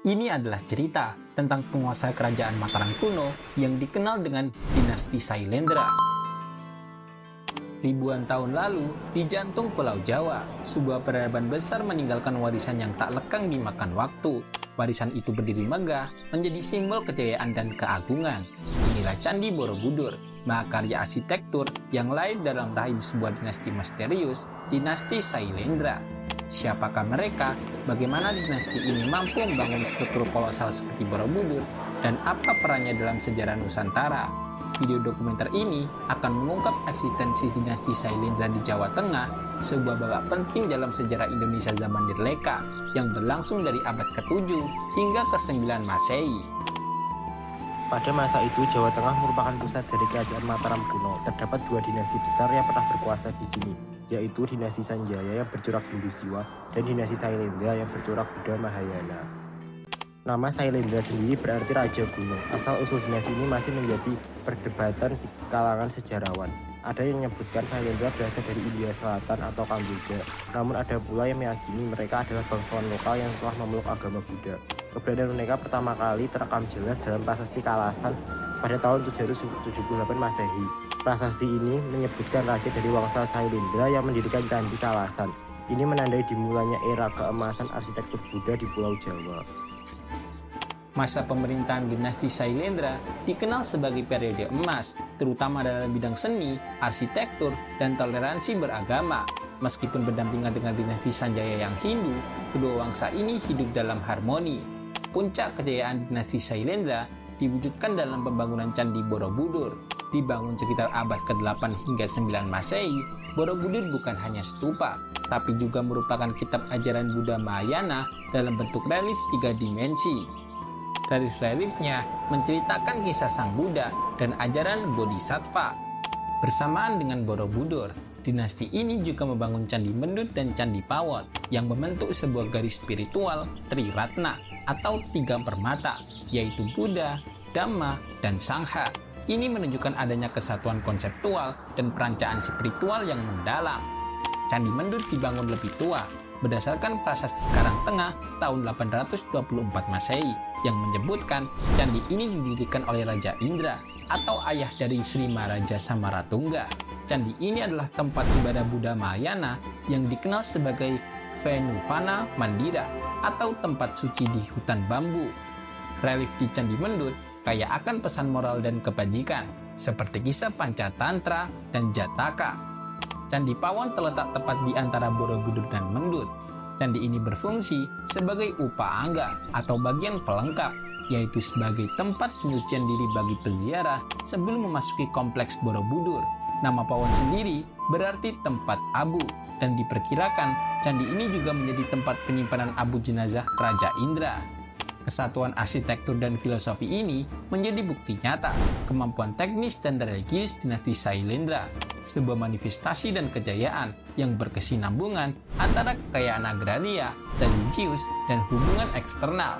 Ini adalah cerita tentang penguasa kerajaan Mataram kuno yang dikenal dengan dinasti Sailendra. Ribuan tahun lalu, di jantung Pulau Jawa, sebuah peradaban besar meninggalkan warisan yang tak lekang dimakan waktu. Warisan itu berdiri megah, menjadi simbol kejayaan dan keagungan. Inilah Candi Borobudur, mahakarya arsitektur yang lahir dalam rahim sebuah dinasti misterius, dinasti Sailendra. Siapakah mereka? Bagaimana dinasti ini mampu membangun struktur kolosal seperti Borobudur? Dan apa perannya dalam sejarah Nusantara? Video dokumenter ini akan mengungkap eksistensi dinasti Sailendra di Jawa Tengah, sebuah babak penting dalam sejarah Indonesia zaman Nirleka yang berlangsung dari abad ke-7 hingga ke-9 Masehi. Pada masa itu, Jawa Tengah merupakan pusat dari kerajaan Mataram kuno. Terdapat dua dinasti besar yang pernah berkuasa di sini, yaitu dinasti Sanjaya yang bercorak Hindu Siwa dan dinasti Sailendra yang bercorak Buddha Mahayana. Nama Sailendra sendiri berarti Raja Gunung. Asal-usul dinasti ini masih menjadi perdebatan di kalangan sejarawan. Ada yang menyebutkan Sailendra berasal dari India Selatan atau Kamboja. Namun ada pula yang meyakini mereka adalah bangsawan lokal yang telah memeluk agama Buddha. Keberadaan mereka pertama kali terekam jelas dalam prasasti Kalasan pada tahun 778 Masehi. Prasasti ini menyebutkan raja dari Wangsa Sailendra yang mendirikan Candi Kalasan. Ini menandai dimulainya era keemasan arsitektur Buddha di Pulau Jawa. Masa pemerintahan dinasti Sailendra dikenal sebagai periode emas, terutama dalam bidang seni, arsitektur, dan toleransi beragama. Meskipun berdampingan dengan dinasti Sanjaya yang Hindu, kedua wangsa ini hidup dalam harmoni. Puncak kejayaan dinasti Sailendra diwujudkan dalam pembangunan Candi Borobudur. Dibangun sekitar abad ke-8 hingga 9 Masehi, Borobudur bukan hanya stupa, tapi juga merupakan kitab ajaran Buddha Mahayana dalam bentuk relief 3 dimensi. Relief-reliefnya menceritakan kisah Sang Buddha dan ajaran Bodhisattva. Bersamaan dengan Borobudur, dinasti ini juga membangun Candi Mendut dan Candi Pawon yang membentuk sebuah garis spiritual Triratna atau 3 permata, yaitu Buddha, Dhamma, dan Sangha. Ini menunjukkan adanya kesatuan konseptual dan perancangan spiritual yang mendalam. Candi Mendut dibangun lebih tua, berdasarkan prasasti Karangtengah tahun 824 Masehi yang menyebutkan candi ini didirikan oleh Raja Indra atau ayah dari Sri Maharaja Samaratungga. Candi ini adalah tempat ibadah Buddha Mahayana yang dikenal sebagai Venuvana Mandira atau tempat suci di hutan bambu. Relief di Candi Mendut kaya akan pesan moral dan kebajikan seperti kisah Pancatantra dan Jataka. Candi Pawon terletak tepat di antara Borobudur dan Mendut. Candi ini berfungsi sebagai upaangga atau bagian pelengkap, yaitu sebagai tempat penyucian diri bagi peziarah sebelum memasuki kompleks Borobudur. Nama Pawon sendiri berarti tempat abu, dan diperkirakan candi ini juga menjadi tempat penyimpanan abu jenazah Raja Indra. Kesatuan arsitektur dan filosofi ini menjadi bukti nyata kemampuan teknis dan religius dinasti Sailendra, sebuah manifestasi dan kejayaan yang berkesinambungan antara kekayaan agraria, religius, dan hubungan eksternal.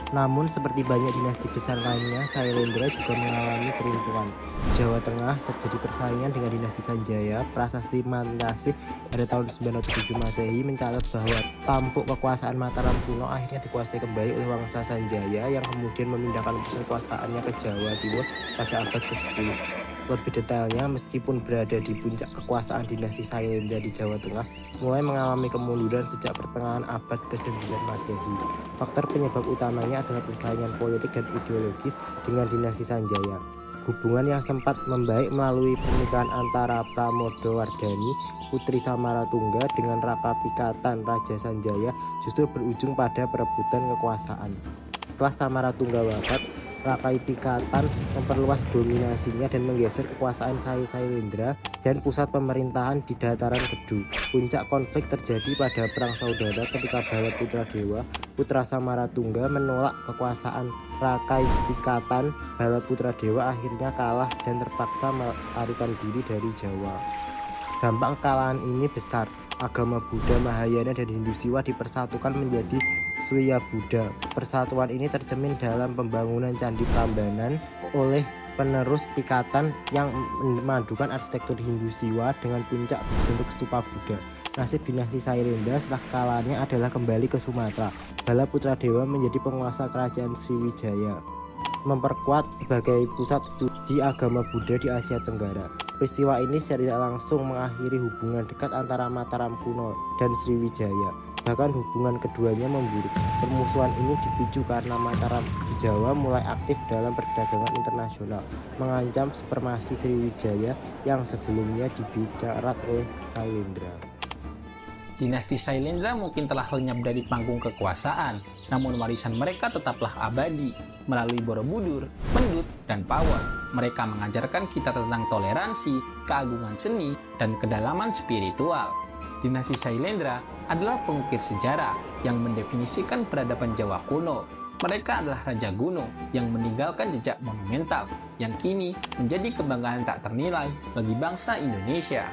Namun seperti banyak dinasti besar lainnya, Sailendra juga mengalami keruntuhan. Di Jawa Tengah terjadi persaingan dengan dinasti Sanjaya. Prasasti Mantasih pada tahun 907 Masehi mencatat bahwa tampuk kekuasaan Mataram kuno akhirnya dikuasai kembali oleh Wangsa Sanjaya yang kemudian memindahkan pusat kekuasaannya ke Jawa Timur pada abad ke-10. Lebih detailnya, meskipun berada di puncak kekuasaan dinasti Sailendra di Jawa Tengah, mulai mengalami kemunduran sejak pertengahan abad ke-9 Masehi. Faktor penyebab utamanya adalah persaingan politik dan ideologis dengan dinasti Sanjaya. Hubungan yang sempat membaik melalui pernikahan antara Pramodawardhani, putri Samaratungga, dengan Raka Pikatan, Raja Sanjaya, justru berujung pada perebutan kekuasaan. Setelah Samaratungga wafat, Raka Pikatan memperluas dominasinya dan menggeser kekuasaan Sailendra dan pusat pemerintahan di dataran Kedu. Puncak konflik terjadi pada perang saudara ketika Balaputradewa, putra Samaratungga, menolak kekuasaan Raka Pikatan. Balaputradewa akhirnya kalah dan terpaksa melarikan diri dari Jawa. Dampak kekalahan ini besar. Agama Buddha Mahayana dan Hindu Siwa dipersatukan menjadi Swiya Buddha. Persatuan ini tercermin dalam pembangunan Candi Prambanan oleh penerus Pikatan yang memadukan arsitektur Hindu Siwa dengan puncak berbentuk stupa Buddha. Nasib dinasti Sailendra setelah kekalahannya adalah kembali ke Sumatera. Bala Putradewa menjadi penguasa kerajaan Sriwijaya, memperkuat sebagai pusat studi agama Buddha di Asia Tenggara. Peristiwa ini secara tidak langsung mengakhiri hubungan dekat antara Mataram kuno dan Sriwijaya. Bahkan hubungan keduanya memburuk. Permusuhan ini dipicu karena Mataram di Jawa mulai aktif dalam perdagangan internasional, mengancam supremasi Sriwijaya yang sebelumnya dibidarat oleh Sailendra. Dinasti Sailendra mungkin telah lenyap dari panggung kekuasaan, namun warisan mereka tetaplah abadi. Melalui Borobudur, Mendut, dan Pawon, mereka mengajarkan kita tentang toleransi, keagungan seni, dan kedalaman spiritual. Dinasti Sailendra adalah pengukir sejarah yang mendefinisikan peradaban Jawa kuno. Mereka adalah raja gunung yang meninggalkan jejak monumental yang kini menjadi kebanggaan tak ternilai bagi bangsa Indonesia.